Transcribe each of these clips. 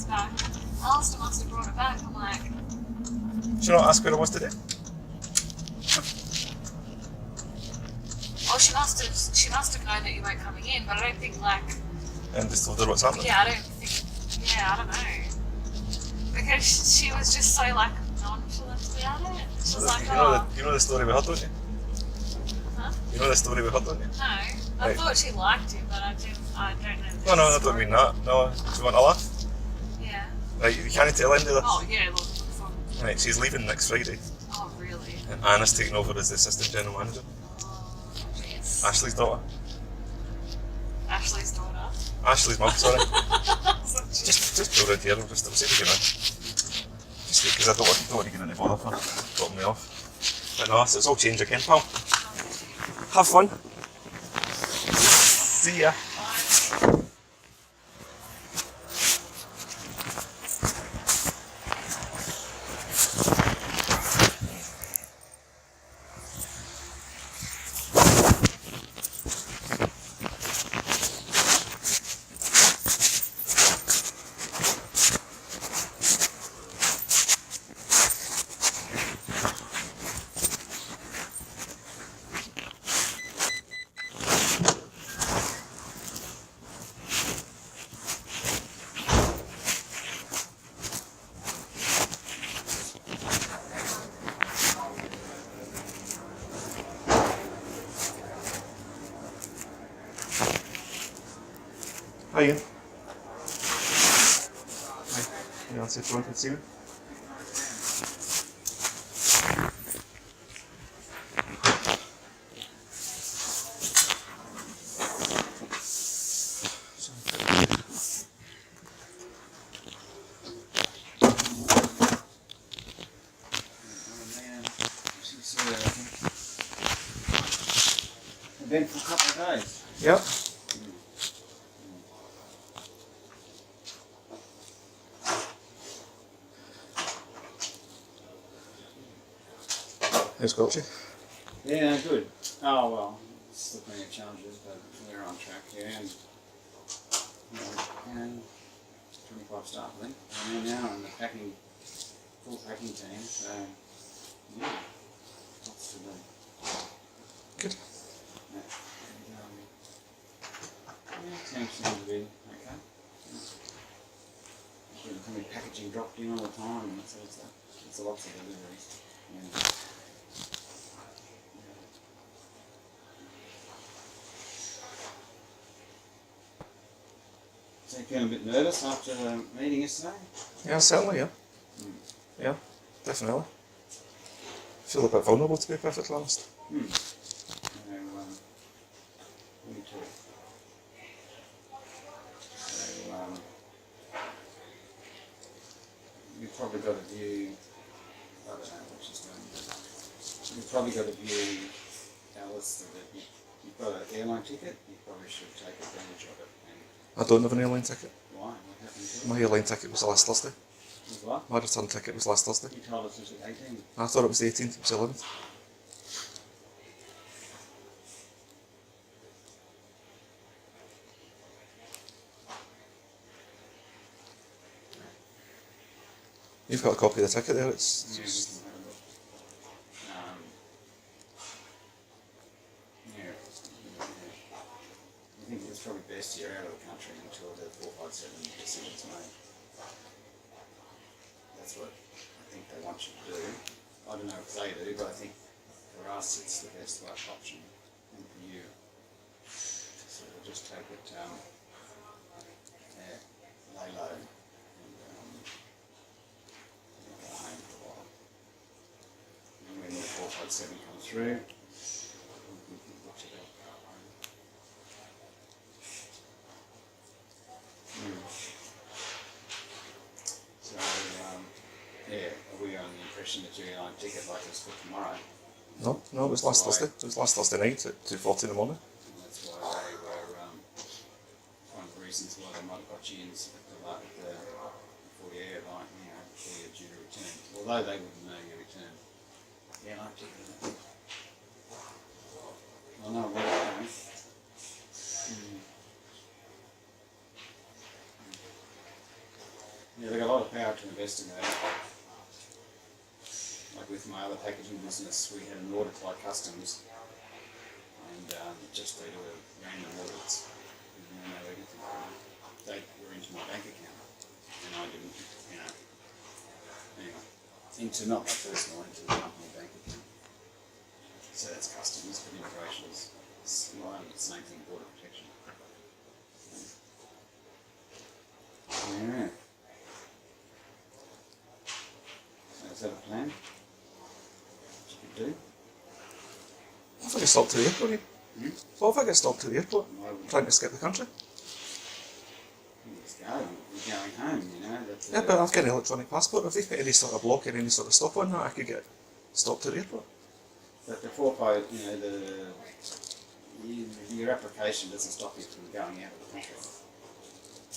back. Alistair must have brought it back. I'm like... Should I not ask where it was today? Oh, she must have known that you weren't coming in, but I don't think, like... And just told her what's happening? Yeah, I don't know. Because she was just so, like, nonchalant about it. She was like, you know the story with her, don't you? Huh? You know the story with her, don't you? No. I thought she liked him, but I don't know. No, I don't mean that. No, do you want to laugh? Yeah. Right, you can't tell any of this. Oh, yeah, look. Right, she's leaving next Friday. Oh, really? And Anna's taking over as the assistant general manager. Oh, jeez. Ashley's daughter. Ashley's daughter? Ashley's mum, sorry. Just just go around here, I'll just see if we can just because I don't want to get any bother for dropping me off. But no, so it's all changed again, pal. Have fun. See ya. Hi Ian. Hi. You want to sit front and see me? Been for a couple of days. Yep. How's Sculpture? Yeah, good. Oh well, still plenty of challenges, but we're on track here. And 25 staff, I think. And now in the full packing team. So yeah, lots to do. Good. Yeah, team seems to be okay. Yeah. Packaging dropped in all the time, and so it's a lot of deliveries. Yeah. So you're feeling a bit nervous after the meeting yesterday? Yeah, certainly, yeah. Yeah, definitely. Feel a bit vulnerable, to be perfectly honest. Me too. So, you've probably got a view, I don't know what she's doing, but you've probably got a view, Alice, that you've got an airline ticket, you probably should take advantage of it. I don't have an airline ticket. Why? What happened to it? My airline ticket was last Thursday. Was what? My return ticket was last Thursday. You told us it was at 18. I thought it was the 18th, it was the 11th. You've got a copy of the ticket there, it's just... I think it's probably best you're out of the country until the 457 decision's made. That's what I think they want you to do. I don't know if they do, but I think for us it's the best option, and for you. So we'll just take it, lay low, and go home for a while. And when the 457 comes through, we can look to that. So, yeah, are we on the impression that you're on a ticket like this for tomorrow? No, it was last Thursday. It was last Thursday night at 2:40 in the morning. And that's why they were, one of the reasons why they might have got you in before the airline, before you're due to return. Although they wouldn't know you returned. Yeah, I ticket. I know what it's going. Yeah, yesterday, like with my other packaging business, we had an audit by customs, and just they do a random audits, and they know everything. They were into my bank account, and I didn't, you know. Anyway, into not my personal, into the company bank account. So that's customs, but immigration is the same thing, border protection. Yeah. So is that a plan? What you could do? What if I get stopped to the airport? Hmm? What if I get stopped to the airport? Why would Trying to escape the country? you just go? You're going home, you know. That's Yeah, but I've got an electronic passport. If they put any sort of block or any sort of stop on that, I could get stopped to the airport. But the four-five, you know, your application doesn't stop you from going out of the country.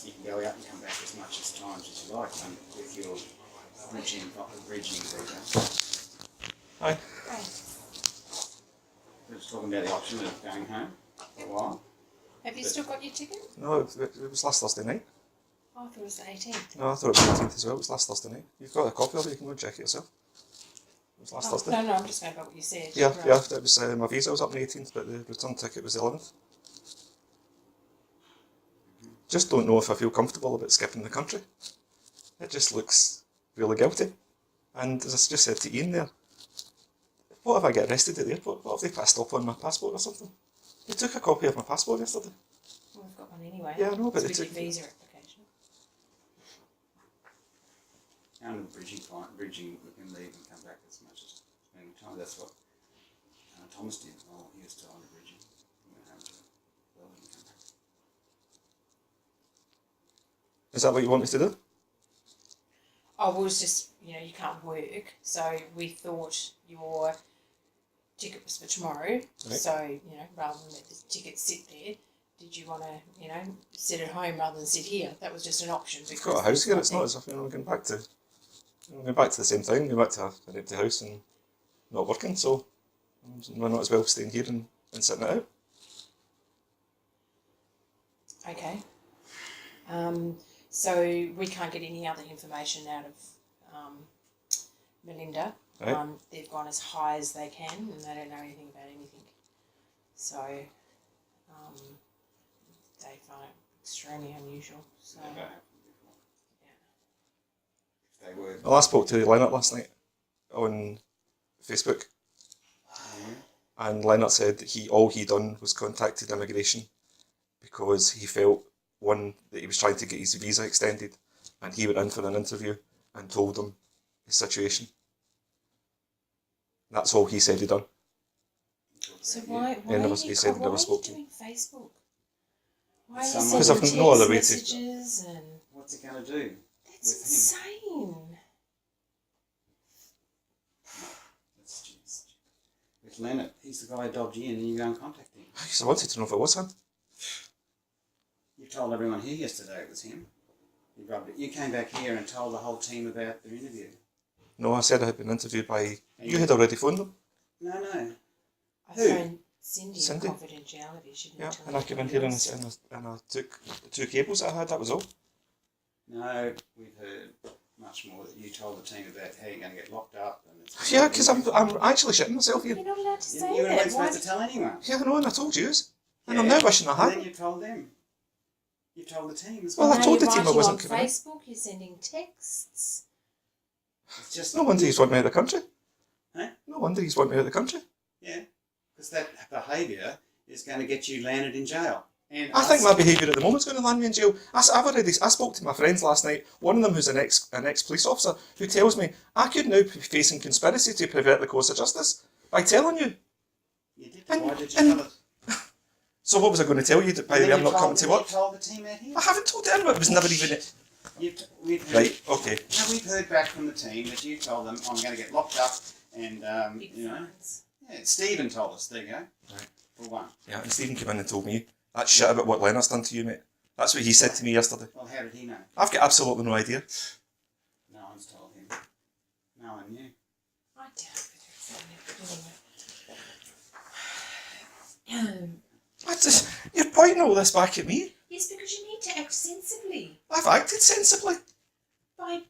You can go out and come back as much as times as you like with your bridging visa. Aye. We're just talking about the option of going home for a while. Have you still got your ticket? No, it was last Thursday night. Oh, I thought it was the 18th. No, I thought it was the 18th as well. It was last Thursday night. You've got a copy of it, you can go and check it yourself. It was last Thursday. No, I'm just going by what you said. Yeah, Right. yeah, it was, my visa was up on the 18th, but the return ticket was the 11th. Just don't know if I feel comfortable about skipping the country. It just looks really guilty. And as I just said to Ian there, what if I get arrested at the airport? What if they put a stop on my passport or something? They took a copy of my passport yesterday. Well, we've got one anyway. Yeah, I know, but it's they with took... your visa application. Under bridging, you can leave and come back as much as any time. That's what Thomas did. Oh, he was still under bridging. He went home to Berlin and come back. Is that what you want me to do? Oh, well, it's just, you know, you can't work. So we thought your ticket was for tomorrow. Right. So, you know, rather than let the ticket sit there, did you want to, you know, sit at home rather than sit here? That was just an option. I've got a house here, it's not as if we're going back to... We're going back to the same thing, going back to an empty house and not working, so why not as well staying here and sitting it out? Okay. So we can't get any other information out of Melinda. Right. They've gone as high as they can and they don't know anything about anything. So they find it extremely unusual. So Never happened before. If they were. Well, I spoke to Leonard last night on Facebook, and Leonard said that all he done was contacted immigration because he felt, one, that he was trying to get his visa extended, and he went in for an interview and told them his situation. That's all he said he done. So why He said he never spoke to doing Facebook? Why are you Someone- sending Because I've no other way text to- messages and What's it going to do? that's With him. insane. That's just. With Leonard, he's the guy who dobbed you in and you go and contact him. I wanted to know if it was him. You told everyone here yesterday it was him. You rubbed it. You came back here and told the whole team about their interview. No, I said I had been interviewed by... You had already phoned them. No. I Who? phoned Cindy, Cindy? in confidentiality. She didn't Yeah, tell and I came in here and I took the 2 cables that I had, that was all. No, we've heard much more that you told the team about how you're going to get locked up. And it's Yeah, because I'm actually shitting myself here. You're not allowed to You say weren't that. supposed Why? to tell anyone. Yeah, I know, and I told you. And Yeah. I'm now wishing I And had. then you told them. You told the team as Well, well. I Now told the you're team I writing wasn't on coming in. Facebook, you're sending texts. It's just No wonder he's wanting me out of the country. Huh? No wonder he's wanting me out of the country. Yeah, because that behaviour is going to get you landed in jail. And I think my behaviour at the moment is going to land me in jail. I spoke to my friends last night, one of them who's an ex-police officer, who tells me I could now be facing conspiracy to pervert the course of justice by telling you. You did. And- Why did you and- tell it? So what was I going to tell you, that by the way I'm not coming to work? You told the team out here. I haven't told anyone, it was never even... We've heard, Right, okay. No, we've heard back from the team that you told them I'm going to get locked up, and Big you know, fines. yeah, Stephen told us. There you go. Right. For one. Yeah, and Stephen came in and told me that shit about what Leonard's done to you, mate. That's what he said to me yesterday. Well, how did he know? I've got absolutely no idea. No one's told him. No one knew. I doubt it. Anyway. You're pointing all this back at me. Yes, because you need to act sensibly I've acted sensibly. by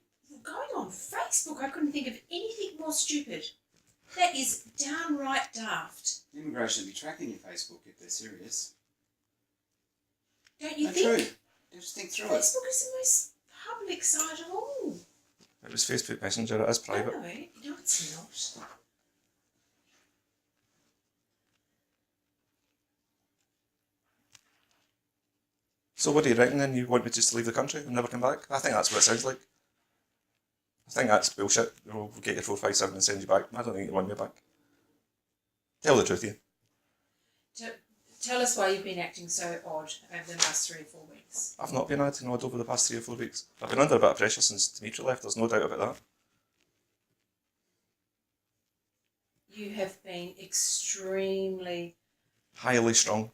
going Facebook. I couldn't think of anything more stupid. That is downright daft. Immigration will be tracking your Facebook if they're serious. Don't you No, think? true. Just think through it. Facebook is the most public site of all. It was Facebook Messenger, it is private. No, it's not. So what do you reckon then? You want me just to leave the country and never come back? I think that's what it sounds like. I think that's bullshit. We'll get your 457 and send you back. I don't think you want me back. Tell the truth, Ian. Tell us why you've been acting so odd over the last 3 or 4 weeks. I've not been acting odd over the past 3 or 4 weeks. I've been under a bit of pressure since Dimitri left, there's no doubt about that. You have been extremely... Highly strong.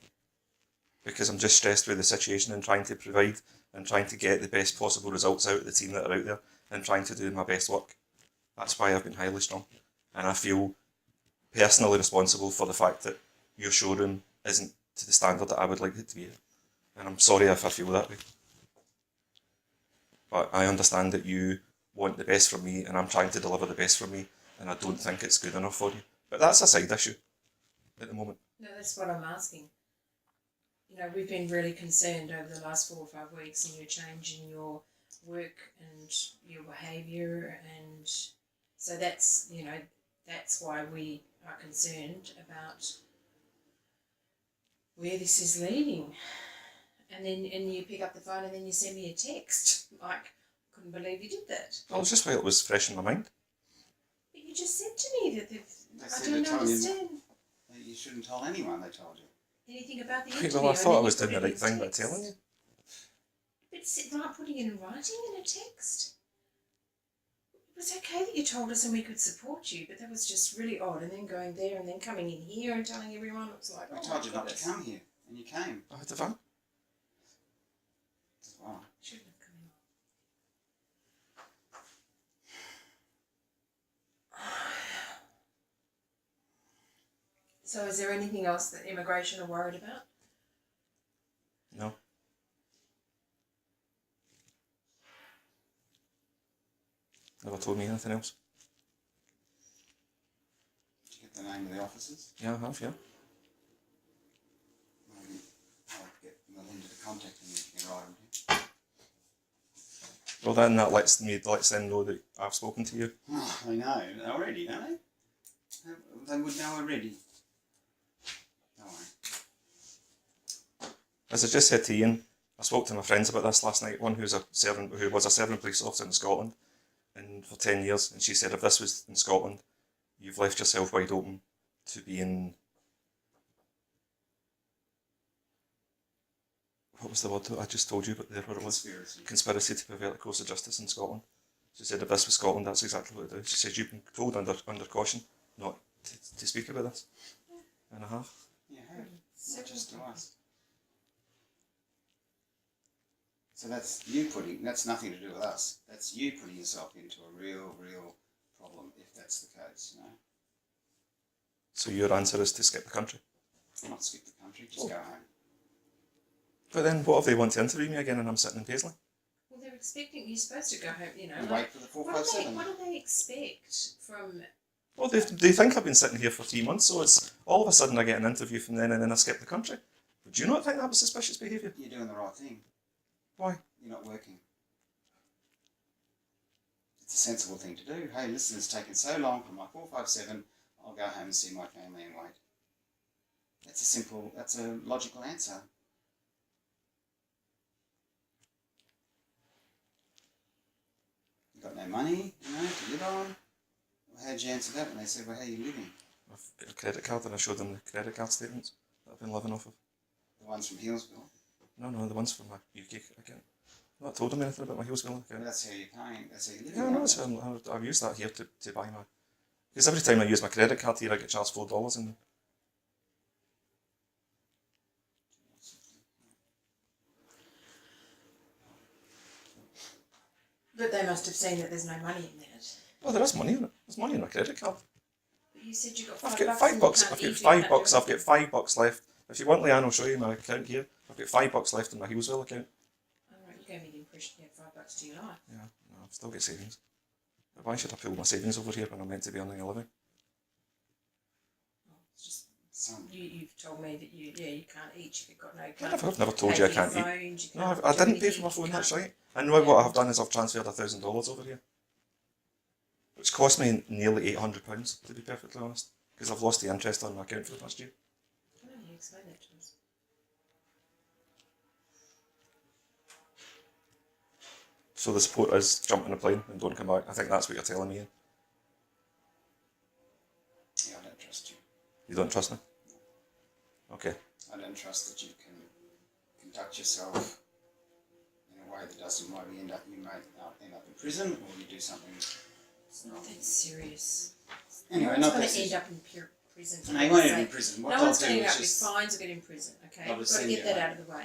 Because I'm just stressed with the situation and trying to provide and trying to get the best possible results out of the team that are out there and trying to do my best work. That's why I've been highly strong. And I feel personally responsible for the fact that your showroom isn't to the standard that I would like it to be. And I'm sorry if I feel that way. But I understand that you want the best from me and I'm trying to deliver the best from me and I don't think it's good enough for you. But that's a side issue at the moment. No, that's what I'm asking. You know, we've been really concerned over the last 4 or 5 weeks in your change in your work and your behaviour, and so that's, you know, that's why we are concerned about where this is leading. And then you pick up the phone and then you send me a text. Like, I couldn't believe you did that. Well, it's just while it was fresh in my mind. But you just said to me that I said don't they told understand You shouldn't tell anyone they told you. anything about the Okay, interview. well, I thought I and was then doing you the put right it in thing by text. telling you. But it's like putting it in writing in a text. It was okay that you told us and we could support you, but that was just really odd. And then going there and then coming in here and telling everyone, it was like, I oh told my you not to goodness. come here, and you came. I had the fun. Wow. Shouldn't have come in. So is there anything else that immigration are worried about? No. Never told me anything else. Did you get the name of the officers? Yeah, I have, yeah. Maybe I'll get Melinda to contact them if you can write them here. Well, then that lets them know that I've spoken to you. Oh, they know already, don't they? They would know already. Don't worry. As I just said to Ian, I spoke to my friends about this last night. One who was a serving police officer in Scotland and for 10 years, and she said if this was in Scotland, you've left yourself wide open to being... What was the word I just told you, but there what it was? Conspiracy to pervert the course of justice in Scotland. She said if this was Scotland, that's exactly what it is. She said you've been told under caution not to speak about this. And I have. Yeah, not just to us. So that's nothing to do with us. That's you putting yourself into a real problem if that's the case, you know. So your answer is to skip the country? Not skip the country, just go home. But then what if they want to interview me again and I'm sitting in Paisley? Well, they're expecting you're supposed to go home, you know. And Like, wait for the 457. what do they expect from... Well, they think I've been sitting here for 3 months, so it's all of a sudden I get an interview from then and then I skip the country. Would you not think that was suspicious behaviour? You're doing the right thing. Why? You're not working. It's a sensible thing to do. Hey, listen, it's taken so long for my 457, I'll go home and see my family and wait. That's a logical answer. You've got no money, you know, to live on. Well, how'd you answer that when they said, well, how are you living? I've got a credit card and I showed them the credit card statements that I've been living off of. The ones from Hillsville. No, the ones from my UK account. I've not told them anything about my Hillsville Well, account. that's how you're paying. That's how you're living. Yeah, no, I've used that here to buy my... Because every time I use my credit card here I get charged $4 and... But they must have seen that there's no money in that. Well, there is money in it. There's money in my credit card. But you said you got I've $5. got $5. And you I've can't got eat $5. without I've got $5 left. If you want, Leeanne, I'll show you my account here. I've got $5 left in my Hillsville account. Alright, you gave me the impression you had $5 to your life. Yeah, no, I've still got savings. Why should I pull my savings over here when I'm meant to be earning a living? It's just Some. you've told me that you can't eat. You've got no. I've never told you I can't eat. No, I didn't pay for my phone, that's right. And now what I've done is I've transferred $1,000 over here. Which cost me nearly £800, to be perfectly honest. Because I've lost the interest on my account for the past year. Oh, you explain that to us. So the support is jump in a plane and don't come back. I think that's what you're telling me. Ian. Yeah, I don't trust you. You don't trust me? Okay. I don't trust that you can conduct yourself in a way that doesn't maybe you might end up in prison, or you do something. It's not that serious. Anyway, no one's not going that to end serious. up in prison. No, you won't end up in prison. What no I'll one's do going to end is up with just fines or get in prison. Okay, I'll we've just got to send get you that out. out of the way.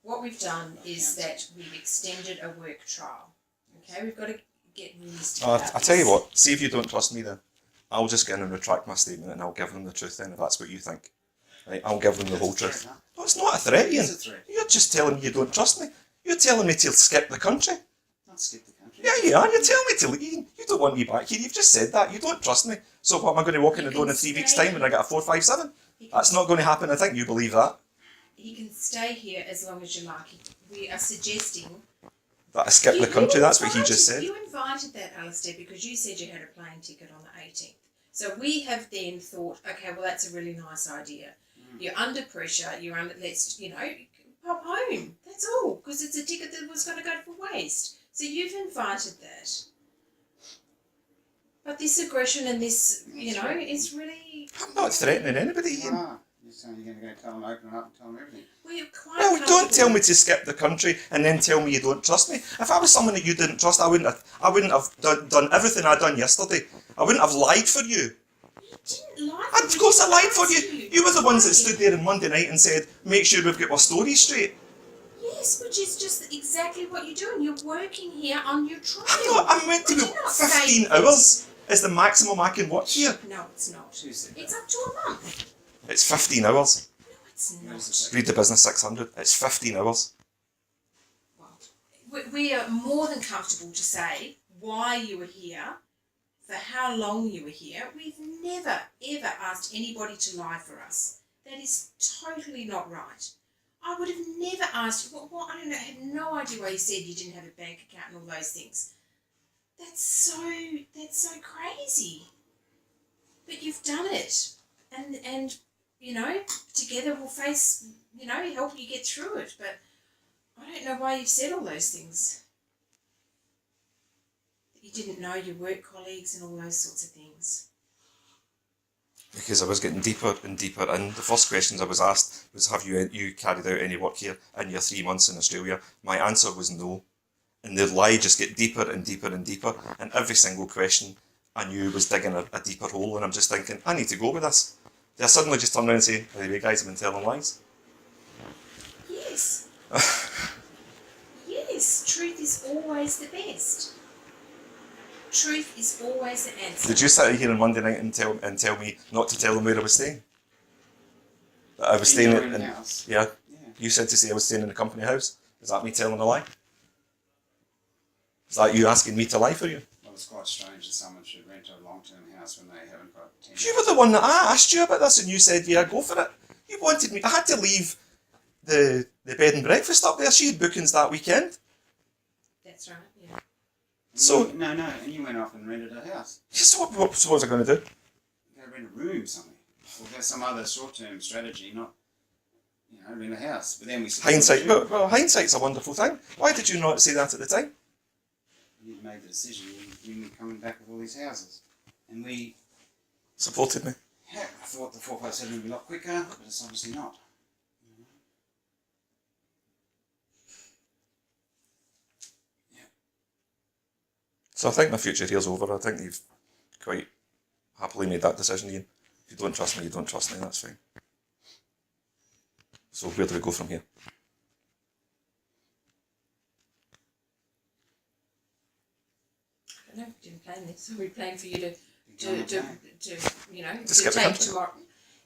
What we've done is that we've extended a work trial. Okay, we've got to get realistic about I tell you what, see if you don't trust me then. I'll just get in and retract my statement and I'll give them the truth then, if that's what you think. Right, I'll give them the whole truth. Threat, huh? No, it's not a threat, Ian. It is a threat. You're just telling me you don't trust me. You're telling me to skip the country. Not skip the country. Yeah, you are. You're telling me to leave. You don't want me back here. You've just said that. You don't trust me. So what, am I going to walk in the door in 3 weeks' time when I get a 457? That's not going to happen. I think you believe that. He can stay here as long as you like. We are suggesting That I skip the country. That's what he just said. You invited that, Alistair, because you said you had a plane ticket on the 18th. So we have then thought, okay, well, that's a really nice idea. You're under pressure. Let's, pop home. That's all, because it's a ticket that was going to go for waste. So you've invited that. But this aggression and this, is really... I'm not threatening anybody, Ian. Ah, you're saying you're going to go tell them, open it up and tell them everything. We're quite Well, don't tell me comfortable. to skip the country and then tell me you don't trust me. If I was someone that you didn't trust, I wouldn't have done everything I done yesterday. I wouldn't have lied for you. You didn't lie. Of course I lied for you. You were the ones that stood there on Monday night and said, make sure we've got our stories straight. Yes, which is just exactly what you're doing. You're working here on your trial. I'm meant to Would be you not 15 say- hours is the maximum I can work here. No, it's not. Who said that? It's up to a month. It's 15 hours. No, it's Who not. is it? Read the Business 600. It's 15 hours. Well, we are more than comfortable to say why you were here, for how long you were here. We've never, ever asked anybody to lie for us. That is totally not right. I would have never asked, I don't know, I had no idea why you said you didn't have a bank account and all those things. That's so crazy. But you've done it. And together we'll face, help you get through it. But I don't know why you've said all those things. That you didn't know your work colleagues and all those sorts of things. Because I was getting deeper and deeper, and the first questions I was asked was, have you carried out any work here in your 3 months in Australia? My answer was no. And the lie just get deeper and deeper and deeper, and every single question I knew was digging a deeper hole, and I'm just thinking, I need to go with this. They suddenly just turn around and say, by the way guys, I've been telling lies. Yes. Yes, truth is always the best. Truth is always the answer. Did you sit here on Monday night and tell me not to tell them where I was staying? That I was staying In your own in house. yeah. Yeah. You said to say I was staying in a company house. Is that me telling a lie? Is that you asking me to lie for you? Well, it's quite strange that someone should rent a long-term house when they haven't got 10 You were the one that I asked you about this and you said, yeah, go for it. You wanted me. I had to leave the bed and breakfast up there. She had bookings that weekend. That's right, yeah. So, No, and you went off and rented a house. so what was I going to do? Go rent a room somewhere. Or go some other short-term strategy, not, rent a house. But then we said, Hindsight. Well, hindsight's a wonderful thing. Why did you not say that at the time? You made the decision, you were coming back with all these houses. And we Supported me. I thought the 457 would be a lot quicker, but it's obviously not. So I think my future here's over. I think you've quite happily made that decision, Ian. If you don't trust me, you don't trust me, that's fine. So where do we go from here? I don't know, we didn't plan this. We planned for you to skip take the country. tomorrow.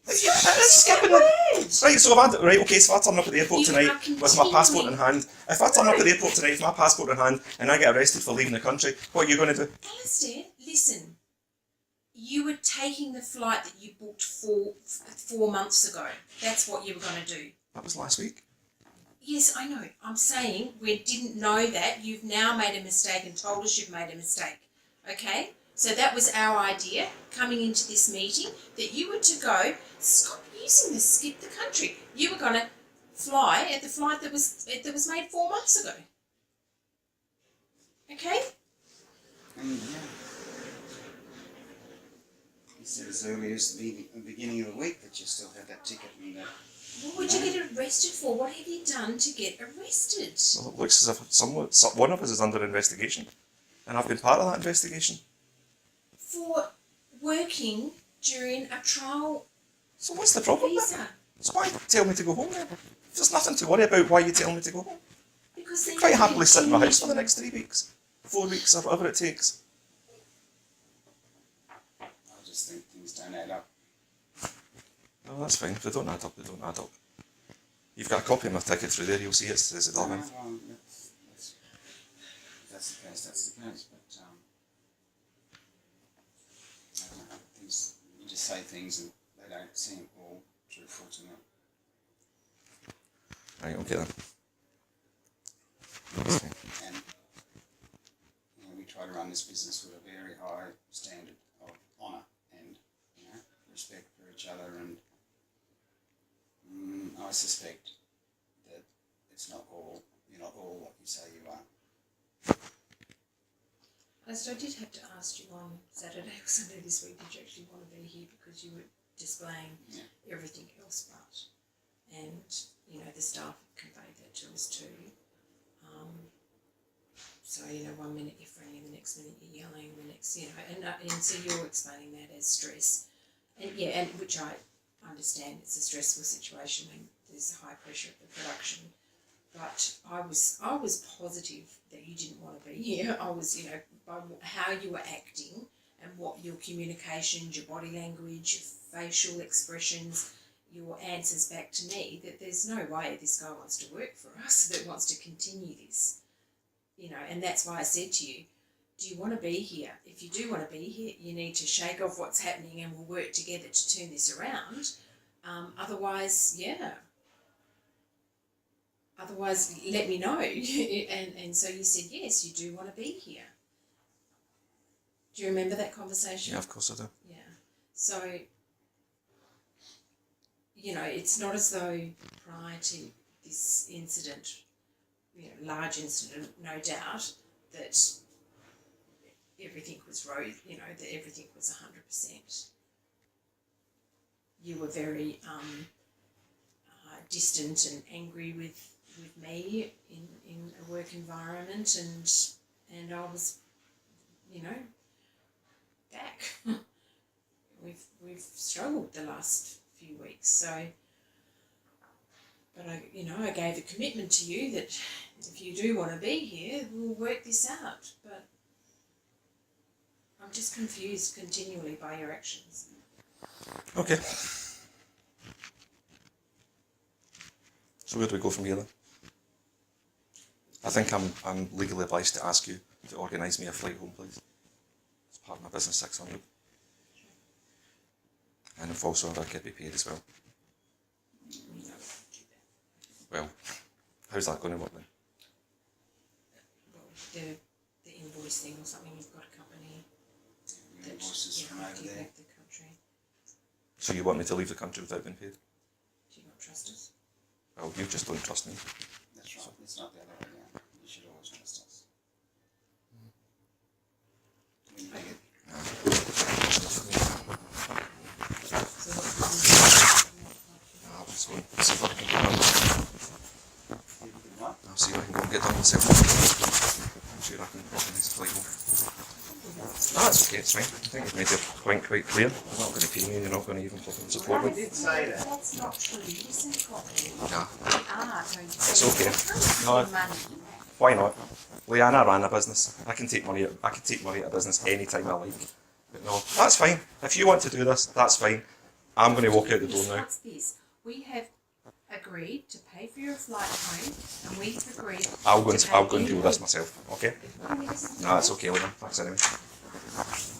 Yeah, it's skipping it. Right, so if I turn up at the airport tonight with my passport in hand, if I turn up at the airport tonight with my passport in hand and I get arrested for leaving the country, what are you going to do? Alistair, listen. You were taking the flight that you booked 4 months ago. That's what you were going to do. That was last week. Yes, I know. I'm saying we didn't know that. You've now made a mistake and told us you've made a mistake. Okay? So that was our idea coming into this meeting, that you were to go, stop using this, skip the country. You were going to fly at the flight that was made 4 months ago. Okay? And yeah. He said as early as the beginning of the week that you still had that ticket and that. What would you get arrested for? What have you done to get arrested? Well, it looks as if one of us is under investigation, and I've been part of that investigation. For working during a trial So what's the problem? visa. So why tell me to go home then? If there's nothing to worry about, why you tell me to go home? Because then Quite you happily sit in my continue house for the to- next 3 weeks, 4 weeks, or whatever it takes. I just think things don't add up. Oh, that's fine. If they don't add up, they don't add up. You've got a copy of my ticket through there, you'll see it says it all in. Well, that's the case, that's the case. But I don't know, things, you just say things and they don't seem all truthful to me. Right, okay then. And we try to run this business with a very high standard of honour and respect for each other, and I suspect that you're not all what you say you are. So I did have to ask you on Saturday or Sunday this week, did you actually want to be here, because you were displaying everything else but, and the staff conveyed that to us too. So 1 minute you're friendly, the next minute you're yelling, the next and so you're explaining that as stress, and which I understand. It's a stressful situation when there's high pressure at the production. But I was positive that you didn't want to be here. I was, by how you were acting and what your communications, your body language, your facial expressions, your answers back to me, that there's no way this guy wants to work for us, that wants to continue this. And that's why I said to you, do you want to be here? If you do want to be here, you need to shake off what's happening and we'll work together to turn this around. Otherwise, let me know. and so you said, yes, you do want to be here. Do you remember that conversation? Yeah, of course I do. Yeah. So, it's not as though prior to this incident, large incident, no doubt, that everything was that everything was 100%. You were very distant and angry with me in a work environment, and I was, back. We've struggled the last few weeks, so. But I gave a commitment to you that if you do want to be here, we'll work this out. But I'm just confused continually by your actions. Okay. So where do we go from here then? I think I'm legally obliged to ask you to organise me a flight home, please. It's part of my business 600. And if also I could be paid as well. Well, how's that going to work then? Well, the invoice thing or something, you've got a company The invoices from over there. the country. So you want me to leave the country without being paid? Do you not trust us? Well, you just don't trust me. That's right, it's not the other way around. You should always trust us. When you get So what I'll just go and see what I can get done. what? I'll see what I can go and get done myself. I'm sure I can organise a flight home. No, that's okay, it's fine. I think you've made your point quite clear. You're not going to pay me and you're not going to even fucking support me. did say that. That's not true. Listen properly. Yeah. We are going to It's okay. No. No. Money. Why not? Leeanne, I ran a business. I can take money out of business any time I like. But no, that's fine. If you want to do this, that's fine. I'm going to walk out the door Yes, now. what's this? We have agreed to pay for your flight home, and we've agreed. I'll go to and pay deal with this anything. myself. Okay? Yes. No, it's okay, Leeanne. Thanks anyway.